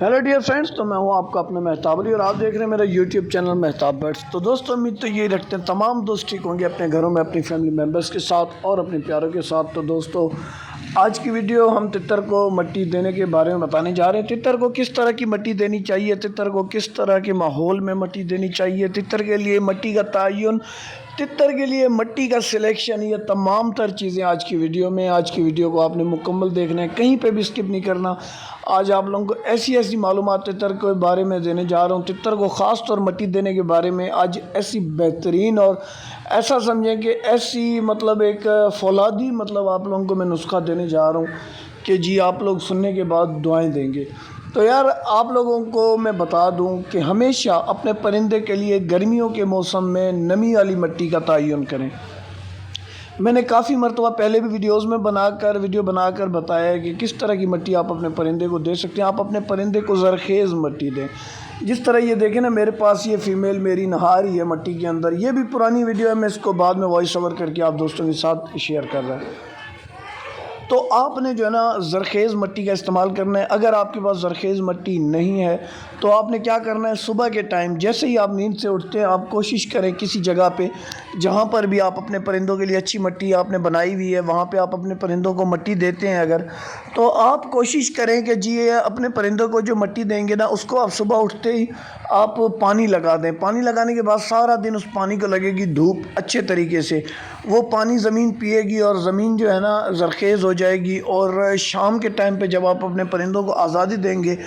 Hello dear friends, तो मैं हूं आपका अपना महताब अली और आप देख रहे हैं मेरा यूट्यूब चैनल महताब बर्ड्स। तो दोस्तों, उम्मीद तो यही रखते हैं तमाम दोस्त ठीक होंगे अपने घरों में अपनी फैमिली मेम्बर्स के साथ और अपने प्यारों के साथ। तो दोस्तों, आज की वीडियो हम तितर को मिट्टी देने के बारे में बताने जा रहे हैं। तितर को किस तरह की मिट्टी देनी चाहिए, तितर को किस तरह के माहौल में मिट्टी देनी चाहिए, तितर के लिए मिट्टी का तयन, तितर के लिए मिट्टी का सिलेक्शन, ये तमाम तर चीज़ें आज की वीडियो में। आज की वीडियो को आपने मुकम्मल देखना है, कहीं पे भी स्किप नहीं करना। आज आप लोगों को ऐसी मालूमात तितर के बारे में देने जा रहा हूँ, तितर को ख़ास तौर मिट्टी देने के बारे में। आज ऐसी बेहतरीन और ऐसा समझें कि ऐसी मतलब एक फौलादी मतलब आप लोगों को मैं नुस्खा देने जा रहा हूँ कि जी आप लोग सुनने के बाद दुआएं देंगे। तो यार, आप लोगों को मैं बता दूं कि हमेशा अपने परिंदे के लिए गर्मियों के मौसम में नमी वाली मिट्टी का तयन करें। मैंने काफ़ी मरतबा पहले भी वीडियो बनाकर बताया है कि किस तरह की मिट्टी आप अपने परिंदे को दे सकते हैं। आप अपने परिंदे को ज़रखेज़ मिट्टी दें। जिस तरह ये देखें ना, मेरे पास ये फ़ीमेल मेरी नहा रही है मिट्टी के अंदर। ये भी पुरानी वीडियो है, मैं इसको बाद में वॉइस ओवर करके आप दोस्तों के साथ शेयर कर रहा है। तो आपने जो है ना ज़रखेज़ मिट्टी का इस्तेमाल करना है। अगर आपके पास ज़रखेज़ मिट्टी नहीं है तो आपने क्या करना है, सुबह के टाइम जैसे ही आप नींद से उठते हैं, आप कोशिश करें किसी जगह पे जहाँ पर भी आप अपने परिंदों के लिए अच्छी मिट्टी आपने बनाई हुई है, वहाँ पे आप अपने परिंदों को मिट्टी देते हैं अगर, तो आप कोशिश करें कि जी अपने परिंदों को जो मिट्टी देंगे ना, उसको आप सुबह उठते ही आप पानी लगा दें। पानी लगाने के बाद सारा दिन उस पानी को लगेगी धूप अच्छे तरीके से, वो पानी ज़मीन पिएगी और ज़मीन जो है ना ज़रखेज़ हो जाएगी। और शाम के टाइम पे जब आप अपने परिंदों को आज़ादी देंगे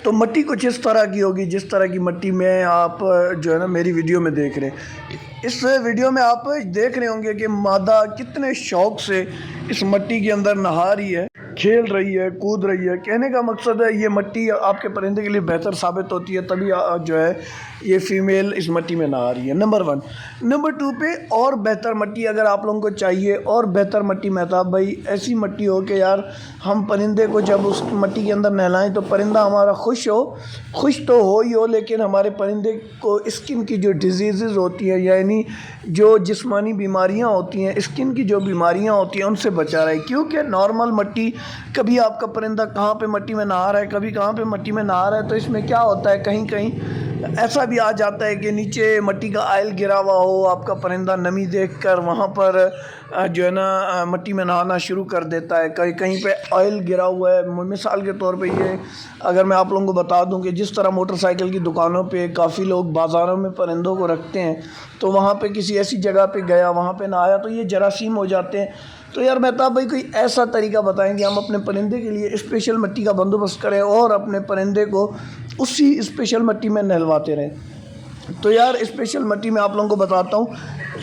तो मिट्टी कुछ इस तरह की होगी जिस तरह की मिट्टी में आप जो है ना मेरी वीडियो में देख रहे हैं। इस वीडियो में आप देख रहे होंगे कि मादा कितने शौक़ से इस मिट्टी के अंदर नहा रही है, खेल रही है, कूद रही है। कहने का मकसद है ये मिट्टी आपके परिंदे के लिए बेहतर साबित होती है, तभी जो है ये फ़ीमेल इस मिट्टी में नहा रही है। नंबर 1। नंबर 2 पे और बेहतर मिट्टी अगर आप लोगों को चाहिए, और बेहतर मिट्टी महताब भाई ऐसी मिट्टी हो कि यार हम परिंदे को जब उस मिट्टी के अंदर नहलाएं तो परिंदा हमारा खुश तो हो ही हो, लेकिन हमारे परिंदे को स्किन की जो डिजीज़ होती है, यानी जो जिस्मानी बीमारियां होती हैं, स्किन की जो बीमारियां होती हैं, उनसे बचा रहे। क्योंकि नॉर्मल मिट्टी, कभी आपका परिंदा कहाँ पे मिट्टी में नहा रहा है, कभी कहाँ पे मिट्टी में नहा रहा है, तो इसमें क्या होता है, कहीं कहीं ऐसा भी आ जाता है कि नीचे मिट्टी का आयल गिरा हुआ हो, आपका परिंदा नमी देखकर वहाँ पर जो है ना मिट्टी में नहाना शुरू कर देता है। कहीं कहीं पे ऑयल गिरा हुआ है। मिसाल के तौर पे ये अगर मैं आप लोगों को बता दूं कि जिस तरह मोटरसाइकिल की दुकानों पे काफ़ी लोग बाज़ारों में परिंदों को रखते हैं, तो वहाँ पे किसी ऐसी जगह पे गया, वहाँ पे नहाया तो ये जरासीम हो जाते हैं। तो यार महताब भाई कोई ऐसा तरीका बताएंगे हम अपने परिंदे के लिए स्पेशल मिट्टी का बंदोबस्त करें और अपने परिंदे को उसी स्पेशल मिट्टी में नहलवाते रहें। तो यार स्पेशल मिट्टी में आप लोगों को बताता हूँ,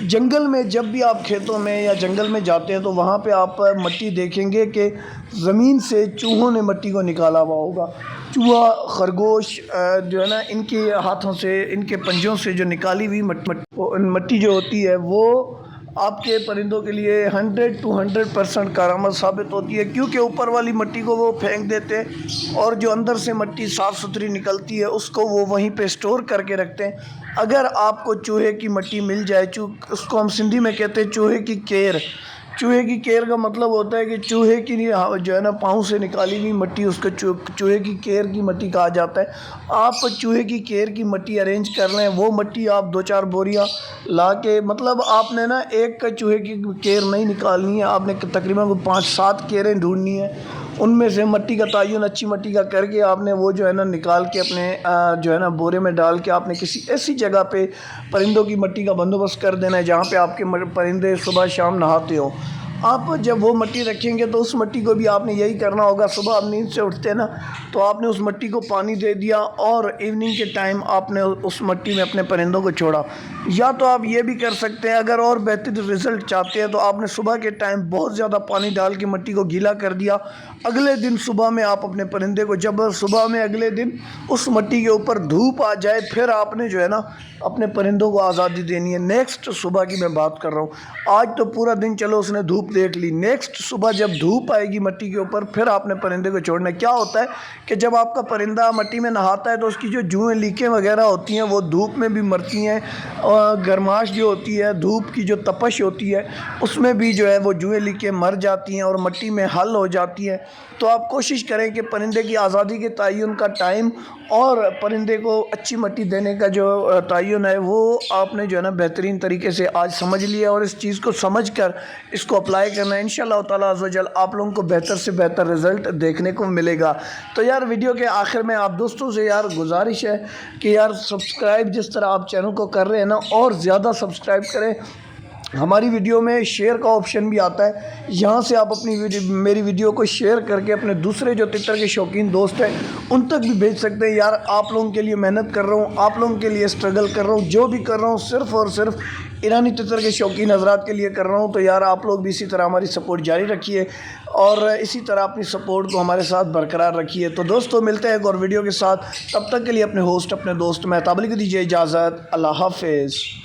जंगल में जब भी आप खेतों में या जंगल में जाते हैं तो वहाँ पे आप मिट्टी देखेंगे कि ज़मीन से चूहों ने मिट्टी को निकाला हुआ होगा। चूहा, खरगोश जो है ना, इनके हाथों से, इनके पंजों से जो निकाली हुई मिट्टी जो होती है, वो आपके परिंदों के लिए 100 to 100% करामत साबित होती है। क्योंकि ऊपर वाली मिट्टी को वो फेंक देते हैं और जो अंदर से मिट्टी साफ़ सुथरी निकलती है उसको वो वहीं पे स्टोर करके रखते हैं। अगर आपको चूहे की मिट्टी मिल जाए, उसको हम सिंधी में कहते हैं चूहे की केर। चूहे की केर का मतलब होता है कि चूहे की जो है ना पाँव से निकाली हुई मिट्टी, उसको चूहे की केर की मिट्टी कहा जाता है। आप चूहे की केर की मिट्टी अरेंज कर लें, वो मिट्टी आप 2-4 बोरियां ला के, मतलब आपने ना एक चूहे की केर नहीं निकालनी है, आपने तकरीबन 5-7 केरें ढूंढनी है। उनमें से मिट्टी का तयन अच्छी मिट्टी का करके आपने वो जो है ना निकाल के अपने जो है ना बोरे में डाल के आपने किसी ऐसी जगह पे परिंदों की मिट्टी का बंदोबस्त कर देना है जहाँ पे आपके परिंदे सुबह शाम नहाते हो। आप जब वो मिट्टी रखेंगे तो उस मिट्टी को भी आपने यही करना होगा। सुबह आप नींद से उठते हैं ना, तो आपने उस मिट्टी को पानी दे दिया और इवनिंग के टाइम आपने उस मिट्टी में अपने परिंदों को छोड़ा। या तो आप ये भी कर सकते हैं, अगर और बेहतर रिज़ल्ट चाहते हैं तो आपने सुबह के टाइम बहुत ज़्यादा पानी डाल के मिट्टी को गीला कर दिया। अगले दिन सुबह में आप अपने परिंदे को, जब सुबह में अगले दिन उस मिट्टी के ऊपर धूप आ जाए, फिर आपने जो है ना अपने परिंदों को आज़ादी देनी है। नेक्स्ट सुबह की मैं बात कर रहा हूँ। आज तो पूरा दिन चलो उसने धूप देख ली। नेक्स्ट सुबह जब धूप आएगी मट्टी के ऊपर फिर आपने परिंदे को छोड़ना है। क्या होता है कि जब आपका परिंदा मट्टी में नहाता है तो उसकी जो जुएँ लीकें वगैरह होती हैं वो धूप में भी मरती हैं, और गर्माश जो होती है, धूप की जो तपश होती है उसमें भी जो है वो जुएँ लीकें मर जाती हैं और मट्टी में हल हो जाती हैं। तो आप कोशिश करें कि परिंदे की आज़ादी के तयन का टाइम और परिंदे को अच्छी मट्टी देने का जो तयन है वो आपने जो है ना बेहतरीन तरीके से आज समझ लिया, और इस चीज़ को समझ कर इसको अप्लाई करना है। इंशाअल्लाह ताला अज़्ज़ व जल आप लोगों को बेहतर से बेहतर रिज़ल्ट देखने को मिलेगा। तो यार वीडियो के आखिर में आप दोस्तों से यार गुजारिश है कि यार सब्सक्राइब जिस तरह आप चैनल को कर रहे हैं ना, और ज़्यादा सब्सक्राइब करें। हमारी वीडियो में शेयर का ऑप्शन भी आता है, यहाँ से आप मेरी वीडियो को शेयर करके अपने दूसरे जो तितर के शौकीन दोस्त हैं उन तक भी भेज सकते हैं। यार आप लोगों के लिए मेहनत कर रहा हूँ, आप लोगों के लिए स्ट्रगल कर रहा हूँ, जो भी कर रहा हूँ सिर्फ़ और सिर्फ ईरानी तितर के शौकीन हज़रात के लिए कर रहा हूँ। तो यार आप लोग भी इसी तरह हमारी सपोर्ट जारी रखिए और इसी तरह अपनी सपोर्ट को हमारे साथ बरकरार रखिए। तो दोस्तों मिलते हैं एक और वीडियो के साथ, तब तक के लिए अपने होस्ट अपने दोस्त मेहताब अली को दीजिए इजाज़त। अल्लाह हाफ़िज़।